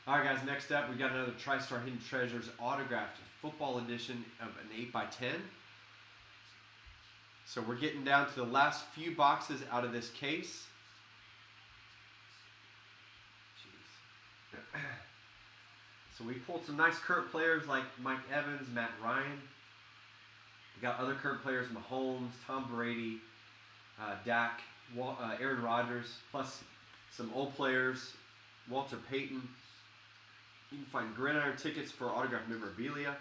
All right, guys, next up, we got another Tristar Hidden Treasures autographed football edition of an 8x10. So we're getting down to the last few boxes out of this case. Jeez. So we pulled some nice current players like Mike Evans, Matt Ryan. We got other current players, Mahomes, Tom Brady, Dak, Aaron Rodgers, plus some old players, Walter Payton. You can find gridiron tickets for autographed memorabilia.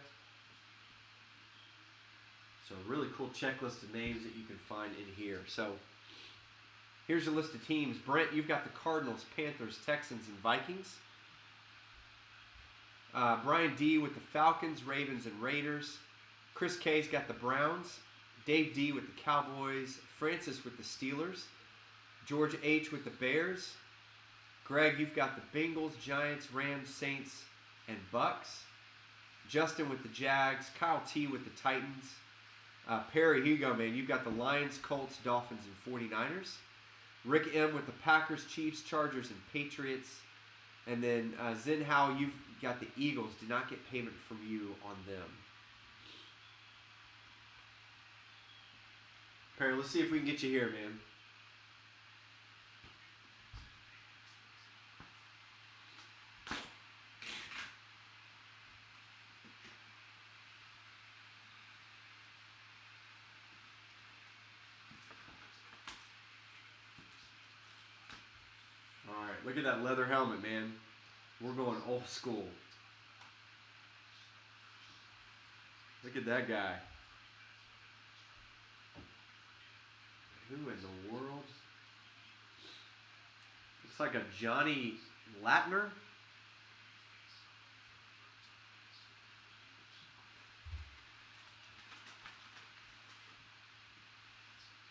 So a really cool checklist of names that you can find in here. So here's your list of teams. Brent, you've got the Cardinals, Panthers, Texans, and Vikings. Brian D with the Falcons, Ravens, and Raiders. Chris K's got the Browns. Dave D with the Cowboys. Francis with the Steelers. George H with the Bears. Greg, you've got the Bengals, Giants, Rams, Saints, and Bucks. Justin with the Jags. Kyle T with the Titans. Perry, here you go, man. You've got the Lions, Colts, Dolphins, and 49ers. Rick M with the Packers, Chiefs, Chargers, and Patriots. And then Zen Howe, you've got the Eagles. Do not get payment from you on them. Perry, let's see if we can get you here, man. All right, look at that leather helmet, man. We're going old school. Look at that guy. Who in the world? Looks like a Johnny Latner.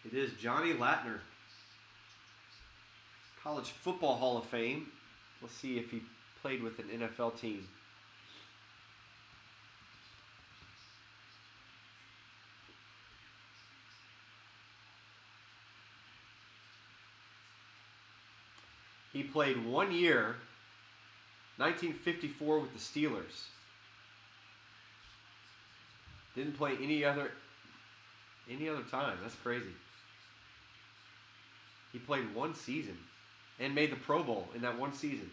It is Johnny Latner. College Football Hall of Fame. Let's see if he played with an NFL team. He played 1 year, 1954, with the Steelers. Didn't play any other time. That's crazy. He played one season and made the Pro Bowl in that one season.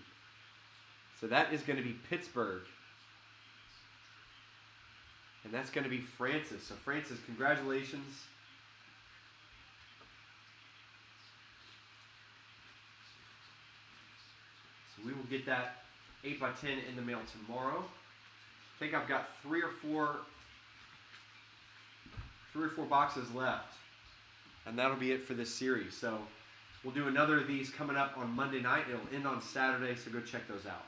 So that is going to be Pittsburgh. And that's going to be Francis. So Francis, congratulations. So we will get that 8x10 in the mail tomorrow. I think I've got three or four boxes left. And that'll be it for this series. So we'll do another of these coming up on Monday night. It'll end on Saturday, so go check those out.